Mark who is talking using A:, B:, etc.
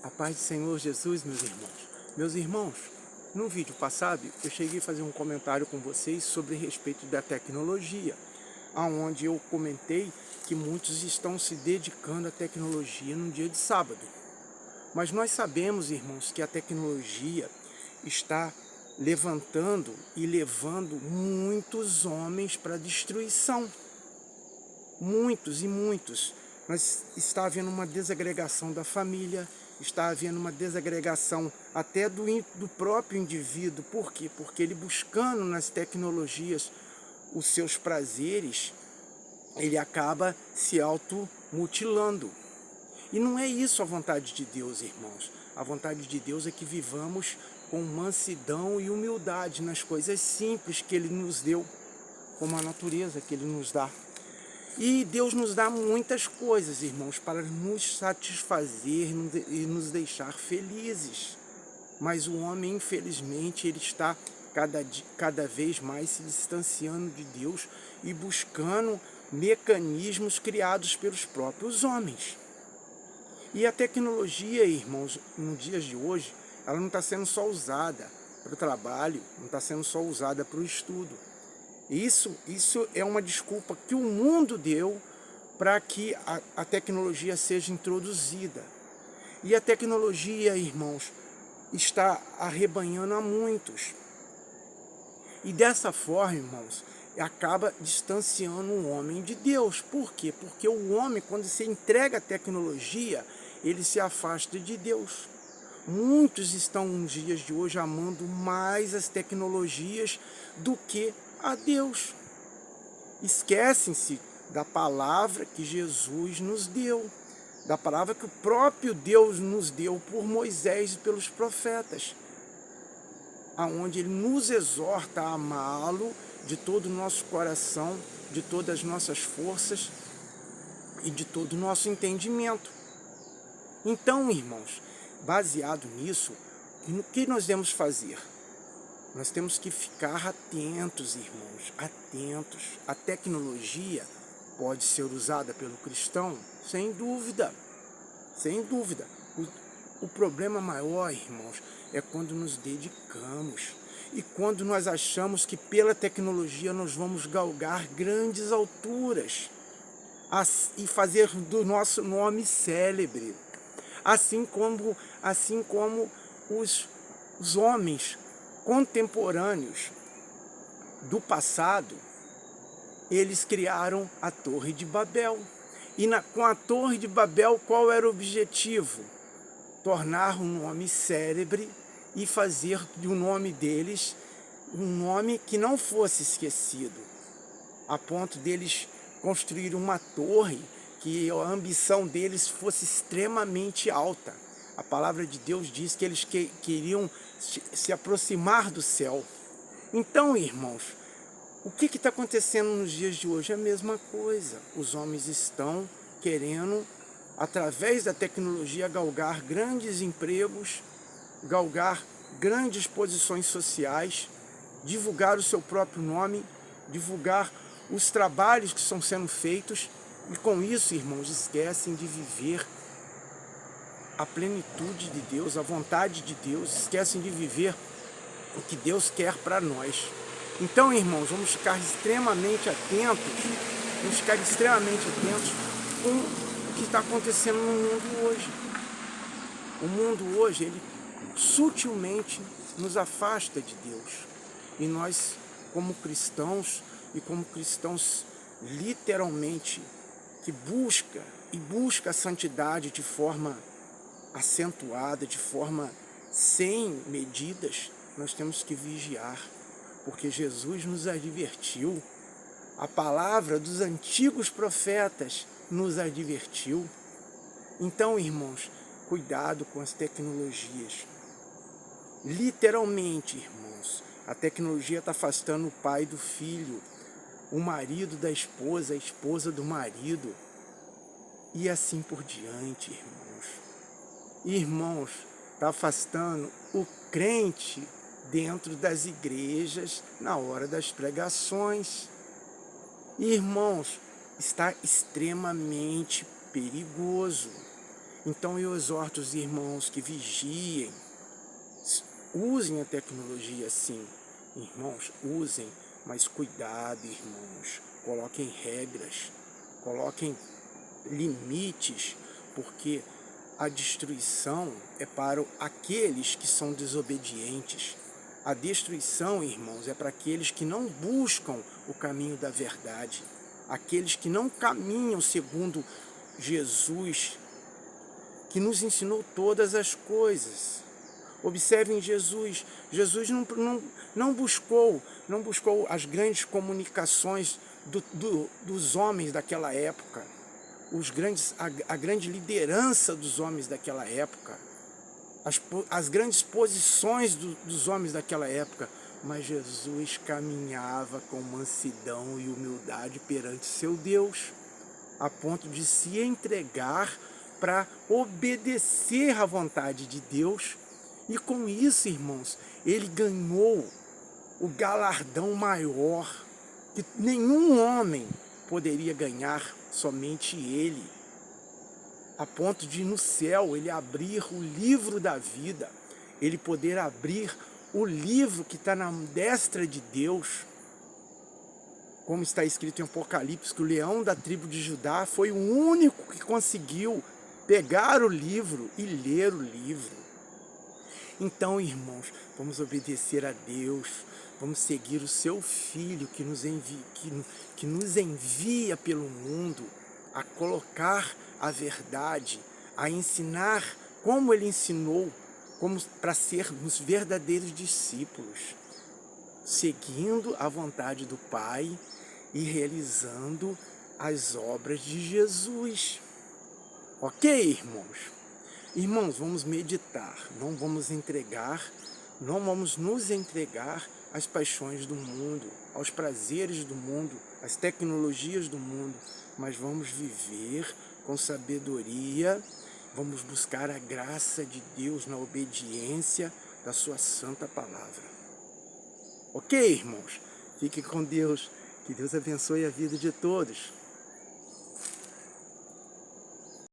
A: A paz do Senhor Jesus, meus irmãos. Meus irmãos, no vídeo passado eu cheguei a fazer um comentário com vocês sobre respeito da tecnologia, aonde eu comentei que muitos estão se dedicando à tecnologia no dia de sábado. Mas nós sabemos, irmãos, que a tecnologia está levantando e levando muitos homens para a destruição. Muitos e muitos. Mas está havendo uma desagregação da família, está havendo uma desagregação até do próprio indivíduo. Por quê? Porque ele buscando nas tecnologias os seus prazeres, ele acaba se automutilando. E não é isso a vontade de Deus, irmãos. A vontade de Deus é que vivamos com mansidão e humildade nas coisas simples que Ele nos deu, como a natureza que Ele nos dá. E Deus nos dá muitas coisas, irmãos, para nos satisfazer e nos deixar felizes. Mas o homem, infelizmente, ele está cada vez mais se distanciando de Deus e buscando mecanismos criados pelos próprios homens. E a tecnologia, irmãos, nos dias de hoje, ela não está sendo só usada para o trabalho, não está sendo só usada para o estudo. Isso é uma desculpa que o mundo deu para que a tecnologia seja introduzida. E a tecnologia, irmãos, está arrebanhando a muitos. E dessa forma, irmãos, acaba distanciando o homem de Deus. Por quê? Porque o homem, quando se entrega à tecnologia, ele se afasta de Deus. Muitos estão nos dias de hoje amando mais as tecnologias do que a Deus. Esquecem-se da palavra que Jesus nos deu, da palavra que o próprio Deus nos deu por Moisés e pelos profetas, aonde ele nos exorta a amá-lo de todo o nosso coração, de todas as nossas forças e de todo o nosso entendimento. Então, irmãos, baseado nisso, o que nós devemos fazer? Nós temos que ficar atentos, irmãos, atentos. A tecnologia pode ser usada pelo cristão? Sem dúvida, sem dúvida. O problema maior, irmãos, é quando nos dedicamos e quando nós achamos que pela tecnologia nós vamos galgar grandes alturas e fazer do nosso nome célebre. Assim como os homens contemporâneos do passado, eles criaram a Torre de Babel. E com a Torre de Babel, qual era o objetivo? Tornar um nome célebre e fazer do nome deles um nome que não fosse esquecido, a ponto deles construir uma torre que a ambição deles fosse extremamente alta. A palavra de Deus diz que eles queriam se aproximar do céu. Então, irmãos, o que está acontecendo nos dias de hoje? É a mesma coisa. Os homens estão querendo, através da tecnologia, galgar grandes empregos, galgar grandes posições sociais, divulgar o seu próprio nome, divulgar os trabalhos que estão sendo feitos, e com isso, irmãos, esquecem de viver a plenitude de Deus, a vontade de Deus, esquecem de viver o que Deus quer para nós. Então, irmãos, vamos ficar extremamente atentos com o que está acontecendo no mundo hoje. O mundo hoje, ele sutilmente nos afasta de Deus. E nós, como cristãos literalmente, que busca a santidade de forma acentuada, de forma sem medidas, nós temos que vigiar, porque Jesus nos advertiu, a palavra dos antigos profetas nos advertiu. Então, irmãos, cuidado com as tecnologias. Literalmente, irmãos, a tecnologia está afastando o pai do filho, o marido da esposa, a esposa do marido, e assim por diante, irmãos. Irmãos, está afastando o crente dentro das igrejas na hora das pregações. Irmãos, está extremamente perigoso. Então eu exorto os irmãos que vigiem, usem a tecnologia sim, irmãos, usem, mas cuidado, irmãos, coloquem regras, coloquem limites, porque a destruição é para aqueles que são desobedientes. A destruição, irmãos, é para aqueles que não buscam o caminho da verdade, aqueles que não caminham segundo Jesus, que nos ensinou todas as coisas. Observem Jesus. Jesus não buscou as grandes comunicações dos homens daquela época, a grande liderança dos homens daquela época, as grandes posições dos homens daquela época, mas Jesus caminhava com mansidão e humildade perante seu Deus, a ponto de se entregar para obedecer à vontade de Deus. E com isso, irmãos, ele ganhou o galardão maior que nenhum homem poderia ganhar, somente ele, a ponto de no céu ele abrir o livro da vida, ele poder abrir o livro que está na destra de Deus, como está escrito em Apocalipse, que o leão da tribo de Judá foi o único que conseguiu pegar o livro e ler o livro. Então, irmãos, vamos obedecer a Deus, vamos seguir o seu Filho que nos envia pelo mundo a colocar a verdade, a ensinar como ele ensinou, como para sermos verdadeiros discípulos, seguindo a vontade do Pai e realizando as obras de Jesus. Ok, irmãos? Irmãos, vamos meditar, não vamos nos entregar às paixões do mundo, aos prazeres do mundo, às tecnologias do mundo, mas vamos viver com sabedoria, vamos buscar a graça de Deus na obediência da sua santa palavra. Ok, irmãos? Fiquem com Deus, que Deus abençoe a vida de todos.